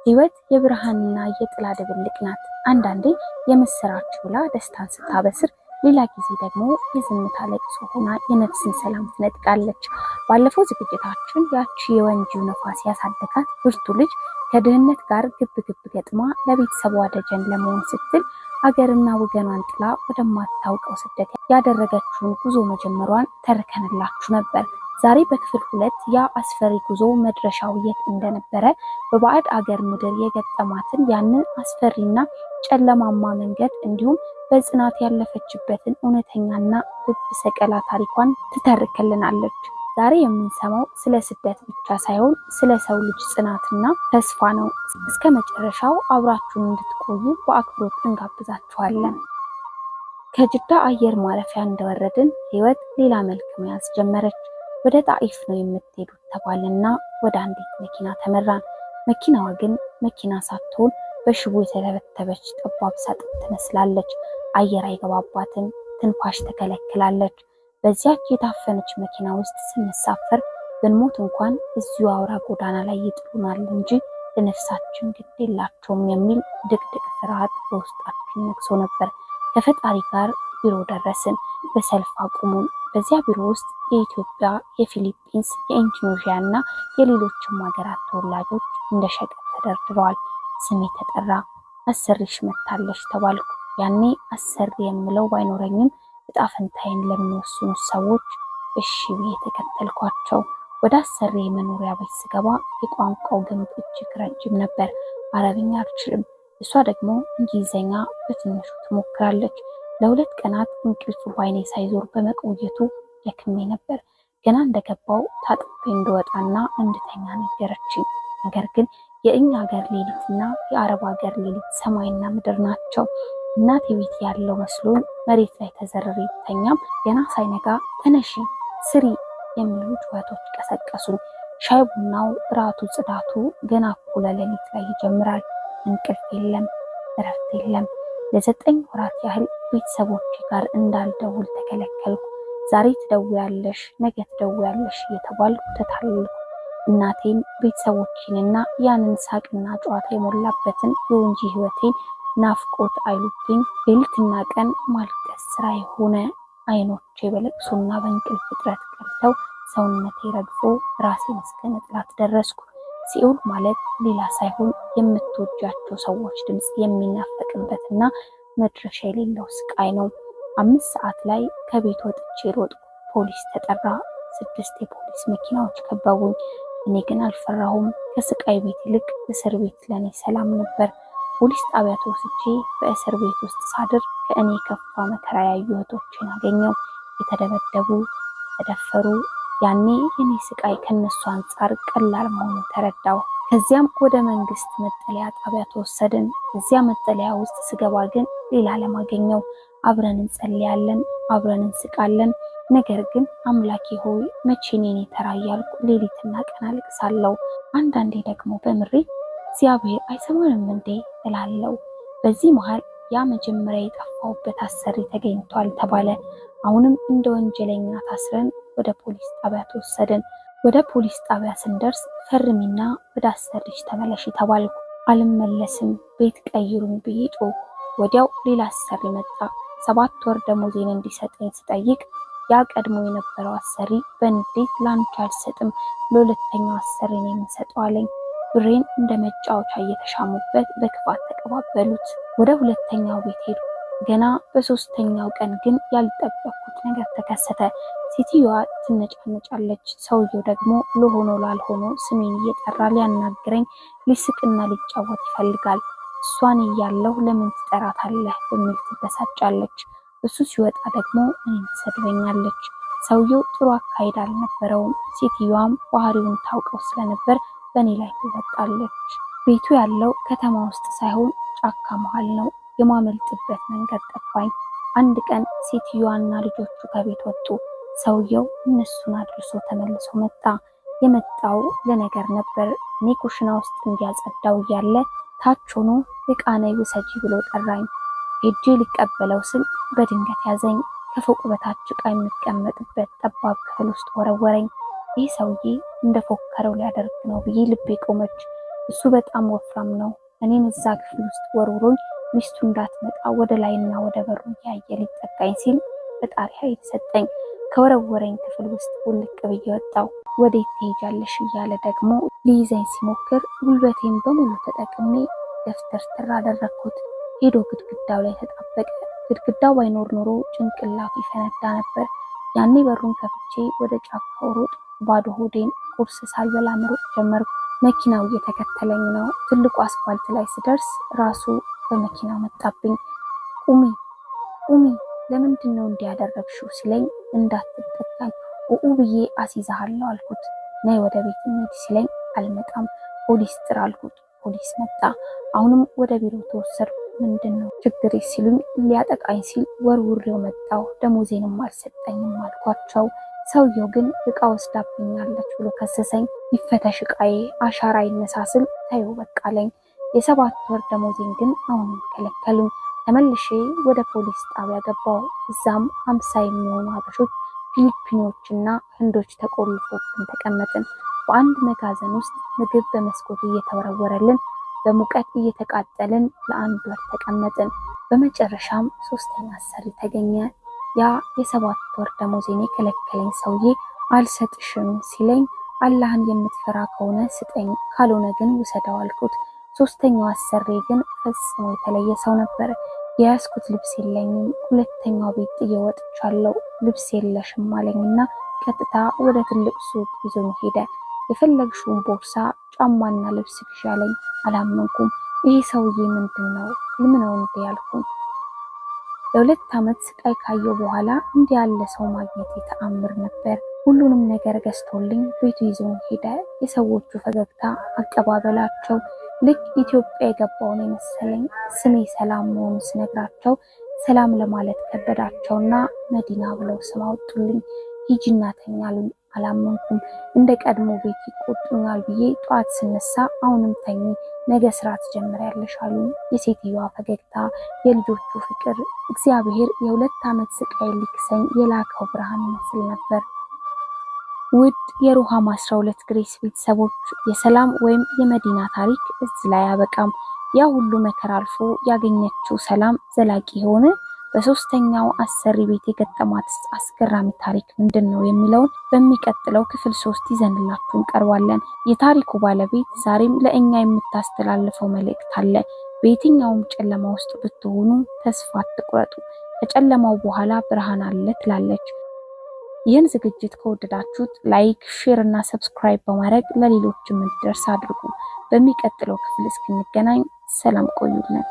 ህይወት የብርሃንና የጥላ ድብልቅ ናት። አንዳንዴ የምስራች ብላ ደስታን ስታበስር፣ ሌላ ጊዜ ደግሞ የዝምታ ለቅሶ ሆና የነፍስን ሰላም ትነጥቃለች። ባለፈው ዝግጅታችን ያቺ የወንጂው ነፋስ ያሳደጋት ብርቱ ልጅ ከድህነት ጋር ግብ ግብ ገጥማ ለቤተሰቧ ደጀን ለመሆን ስትል አገርና ወገኗን ጥላ ወደማታውቀው ስደት ያደረገችውን ጉዞ መጀመሯን ተርከንላችሁ ነበር። ዛሬ በክፍል 2 ያ አስፈሪ ጉዞ መድረሻው የት እንደነበረ በባዕድ አገር ምድር የገጠማትን ያንን አስፈሪና ጨለማማ መንገድ እንዲሁም በጽናት ያለፈችበትን እውነተኛና ልብ ሰቀላ ታሪኳን ትተርክልናለች። ዛሬ የምንሰማው ስለ ስደት ብቻ ሳይሆን ስለ ሰው ልጅ ጽናትና ተስፋ ነው። እስከ መጨረሻው አብራችሁን እንድትቆዩ በአክብሮት እንጋብዛችኋለን። ከጅዳ አየር ማረፊያ እንደወረድን ህይወት ሌላ መልክ መያዝ ጀመረች። ወደ ጣኢፍ ነው የምትሄዱት ተባለና ወደ አንዲት መኪና ተመራን። መኪናዋ ግን መኪና ሳትሆን በሽቦ የተተበተበች ጠባብ ሳጥን ትመስላለች። አየር አይገባባትም፣ ትንፋሽ ተከለክላለች። በዚያች የታፈነች መኪና ውስጥ ስንሳፈር ብንሞት እንኳን እዚሁ አውራ ጎዳና ላይ ይጥሉናል እንጂ ለነፍሳችን ግድ የላቸውም የሚል ድቅድቅ ፍርሃት በውስጣችን ነግሶ ነበር። ከፈጣሪ ጋር ቢሮ ደረስን። በሰልፍ አቁሙን። በዚያ ቢሮ ውስጥ የኢትዮጵያ፣ የፊሊፒንስ፣ የኢንዶኔዥያ እና የሌሎችም ሀገራት ተወላጆች እንደ ሸቀጥ ተደርድረዋል። ስሜ ተጠራ። አሰሪሽ መታለች ተባልኩ። ያኔ አሰሪ የምለው ባይኖረኝም እጣ ፈንታዬን ለሚወስኑት ሰዎች እሺ ብዬ ተከተልኳቸው። ወደ አሰሪ የመኖሪያ ቤት ስገባ የቋንቋው ግንብ እጅግ ረጅም ነበር። አረብኛ አልችልም። እሷ ደግሞ እንግሊዘኛ በትንሹ ትሞክራለች። ለ2 ቀናት እንቅልፍ ባይኔ ሳይዞር በመቆየቱ ደክሜ ነበር። ገና እንደገባው ታጥቤ እንደወጣና እንድተኛ ነገረችኝ። ነገር ግን የእኛ ሀገር ሌሊትና የአረብ ሀገር ሌሊት ሰማይና ምድር ናቸው። እናቴ ቤት ያለው መስሎኝ መሬት ላይ ተዘርሬ ብተኛም ገና ሳይነጋ ተነሺ ስሪ የሚሉ ጩኸቶች ቀሰቀሱኝ። ሻይ ቡናው፣ እራቱ፣ ጽዳቱ ገና እኩለ ሌሊት ላይ ይጀምራል። እንቅልፍ የለም፣ እረፍት የለም። ለ9 ወራት ያህል ቤተሰቦቼ ጋር እንዳልደውል ተከለከልኩ። ዛሬ ትደውያለሽ፣ ነገ ትደውያለሽ እየተባልኩ ተታለልኩ። እናቴን፣ ቤተሰቦቼንና ያንን ሳቅና ጨዋታ የሞላበትን የወንጂ ህይወቴን ናፍቆት አይሉብኝ። ሌሊትና ቀን ማልቀስ ስራ የሆነ አይኖቼ በለቅሶና በእንቅልፍ እጥረት ቀርተው ሰውነቴ ረግፎ ራሴን እስከ መጥላት ደረስኩ። ሲኦል ማለት ሌላ ሳይሆን የምትወጃቸው ሰዎች ድምፅ የሚናፈቅበትና መድረሻ የሌለው ስቃይ ነው። 5 ሰዓት ላይ ከቤት ወጥቼ ሮጥኩ። ፖሊስ ተጠራ። 6 የፖሊስ መኪናዎች ከበቡኝ። እኔ ግን አልፈራሁም። ከስቃይ ቤት ይልቅ እስር ቤት ለኔ ሰላም ነበር። ፖሊስ ጣቢያ ተወስጄ በእስር ቤት ውስጥ ሳድር ከእኔ ከፋ መከራ ያዩ እህቶቼን አገኘው። የተደበደቡ፣ የተደፈሩ። ያኔ የኔ ስቃይ ከነሱ አንጻር ቀላል መሆኑን ተረዳው። ከዚያም ወደ መንግስት መጠለያ ጣቢያ ተወሰድን። እዚያ መጠለያ ውስጥ ስገባ ግን ሌላ ዓለም አገኘው። አብረን እንጸልያለን፣ አብረን እንስቃለን። ነገር ግን አምላኬ ሆይ መቼ እኔ ተራ እያልኩ ሌሊትና ቀን አለቅሳለሁ። አንዳንዴ ደግሞ በምሬት እግዚአብሔር አይሰማንም እንዴ እላለሁ። በዚህ መሃል ያ መጀመሪያ የጠፋሁበት አሰሪ ተገኝቷል ተባለ። አሁንም እንደ ወንጀለኛ ታስረን ወደ ፖሊስ ጣቢያ ተወሰድን። ወደ ፖሊስ ጣቢያ ስንደርስ ፈርሚና ወደ አሰሪሽ ተመለሺ ተባልኩ። አልመለስም፣ ቤት ቀይሩን ብዬ ጮኩ። ወዲያው ሌላ አሰሪ መጣ። 7 ወር ደሞዜን እንዲሰጠኝ ስጠይቅ ያ ቀድሞ የነበረው አሰሪ በንዴት ላንቺ አልሰጥም፣ ለሁለተኛው አሰሪ ነው የምሰጠው አለኝ። ብሬን እንደ መጫወቻ እየተሻሙበት በክፋት ተቀባበሉት። ወደ 2ኛው ቤት ሄድኩ። ገና በ3ኛው ቀን ግን ያልጠበቅኩት ነገር ተከሰተ። ሴትዮዋ ትነጫነጫለች። ሰውየው ደግሞ ለሆኖ ላልሆኖ ስሜን እየጠራ ሊያናግረኝ፣ ሊስቅና ሊጫወት ይፈልጋል። እሷን እያለሁ ለምን ትጠራታለህ በሚል ትበሳጫለች። እሱ ሲወጣ ደግሞ እኔን ትሰድበኛለች። ሰውየው ጥሩ አካሄድ አልነበረውም። ሴትዮዋም ባህሪውን ታውቀው ስለነበር በእኔ ላይ ትወጣለች። ቤቱ ያለው ከተማ ውስጥ ሳይሆን ጫካ መሃል ነው። የማመልጥበት መንገድ ጠፋኝ። አንድ ቀን ሴትዮዋና ልጆቹ ከቤት ወጡ። ሰውየው እነሱን አድርሶ ተመልሶ መጣ። የመጣው ለነገር ነበር። እኔ ኩሽና ውስጥ እንዲያጸዳው እያለ ታች ሆኖ ዕቃ ነይ ውሰጂ ብሎ ጠራኝ። ሄጄ ሊቀበለው ስል በድንገት ያዘኝ። ከፎቅ በታች ዕቃ የሚቀመጥበት ጠባብ ክፍል ውስጥ ወረወረኝ። ይህ ሰውዬ እንደፎከረው ሊያደርግ ነው ብዬ ልቤ ቆመች። እሱ በጣም ወፍራም ነው። እኔን እዛ ክፍል ውስጥ ወርውሮኝ ሚስቱ እንዳትመጣ ወደ ላይና ወደ በሩ እያየ ሊጠጋኝ ሲል ፈጣሪ ኃይል ሰጠኝ። ከወረወረኝ ክፍል ውስጥ ውልቅ ብዬ ወጣሁ። ወዴት ትሄጃለሽ እያለ ደግሞ ሊይዘኝ ሲሞክር ጉልበቴን በሙሉ ተጠቅሜ ገፍተርትር አደረግኩት። ሄዶ ግድግዳው ላይ ተጣበቀ። ግድግዳው ባይኖር ኖሮ ጭንቅላቱ ይፈነዳ ነበር። ያኔ በሩን ከፍቼ ወደ ጫካው ሮጥ። ባዶ ሆዴን ቁርስ ሳልበላ መሮጥ ጀመርኩ። መኪናው እየተከተለኝ ነው። ትልቁ አስፋልት ላይ ስደርስ ራሱ በመኪናው መጣብኝ። ቁሚ ቁሚ፣ ለምንድን ነው እንዲያደረግሽው ሲለኝ እንዳትጠጋኝ ብዬ አስይዝሃለሁ አልኩት። ነይ ወደ ቤት እንሂድ ሲለኝ አልመጣም፣ ፖሊስ ጥራ አልኩት። ፖሊስ መጣ። አሁንም ወደ ቢሮ ተወሰድኩ። ምንድን ነው ችግሬ ሲሉኝ ሊያጠቃኝ ሲል ወርውሬው መጣሁ። ደሞዜንም አልሰጠኝም አልኳቸው። ሰውየው ግን እቃ ወስዳብኛለች ብሎ ከሰሰኝ። ይፈተሽ እቃዬ፣ አሻራ ይነሳስል፣ ተይው በቃለኝ። የ7 ወር ደሞዜን ግን አሁንም ከለከሉኝ። ተመልሼ ወደ ፖሊስ ጣቢያ ገባሁ። እዛም 50 የሚሆኑ ሀበሾች፣ ፊሊፒኖችና ህንዶች ተቆልፎብን ተቀመጥን። በአንድ መጋዘን ውስጥ ምግብ በመስኮት እየተወረወረልን በሙቀት እየተቃጠልን ለ1 ወር ተቀመጥን። በመጨረሻም 3ኛ አሰሪ ተገኘ። ያ የ7 ወር ደሞዜን የከለከለኝ ሰውዬ አልሰጥሽም ሲለኝ አላህን የምትፈራ ከሆነ ስጠኝ፣ ካልሆነ ግን ውሰደው አልኩት። 3ኛው አሰሪ ግን ፈጽሞ የተለየ ሰው ነበር። የያዝኩት ልብስ የለኝም፣ 2ኛው ቤት ጥዬ ወጥቻለሁ፣ ልብስ የለሽም አለኝና ቀጥታ ወደ ትልቅ ሱቅ ይዞኝ ሄደ። የፈለግሽውን ቦርሳ፣ ጫማና ልብስ ግዢ አለኝ። አላመንኩም። ይሄ ሰውዬ ምንድን ነው ህልም ነው እንዴ ያልኩኝ። ለ2 ዓመት ስቃይ ካየው በኋላ እንዲህ ያለ ሰው ማግኘት የተአምር ነበር። ሁሉንም ነገር ገዝቶልኝ ቤቱ ይዞኝ ሄደ። የሰዎቹ ፈገግታ፣ አቀባበላቸው ልክ ኢትዮጵያ የገባውን የመሰለኝ። ስሜ ሰላም መሆኑን ስነግራቸው ሰላም ለማለት ከበዳቸውና መዲና ብለው ስም አወጡልኝ። ሂጂና ተኝ አሉኝ። አላመንኩም። እንደ ቀድሞ ቤት ይቆጡኛል ብዬ ጠዋት ስነሳ አሁንም ተኝ፣ ነገ ስራ ትጀምሪያለሽ አሉኝ። የሴትዮዋ ፈገግታ፣ የልጆቹ ፍቅር፣ እግዚአብሔር የ2 ዓመት ስቃይ ሊክሰኝ የላከው ብርሃን ይመስል ነበር። ውድ የሩሃማ 12 ግሬስ ቤተሰቦች የሰላም ወይም የመዲና ታሪክ እዚህ ላይ አያበቃም። ያ ሁሉ መከራ አልፎ ያገኘችው ሰላም ዘላቂ ሆነ? በ3ኛው አሰሪ ቤት የገጠማት አስገራሚ ታሪክ ምንድን ነው የሚለውን በሚቀጥለው ክፍል 3 ይዘንላችሁ እንቀርባለን። የታሪኩ ባለቤት ዛሬም ለእኛ የምታስተላልፈው መልእክት አለ። በየትኛውም ጨለማ ውስጥ ብትሆኑ ተስፋ አትቁረጡ፣ ከጨለማው በኋላ ብርሃን አለ ትላለች። ይህን ዝግጅት ከወደዳችሁት ላይክ፣ ሼር እና ሰብስክራይብ በማድረግ ለሌሎችም እንዲደርስ አድርጉ። በሚቀጥለው ክፍል እስክንገናኝ ሰላም ቆዩልን።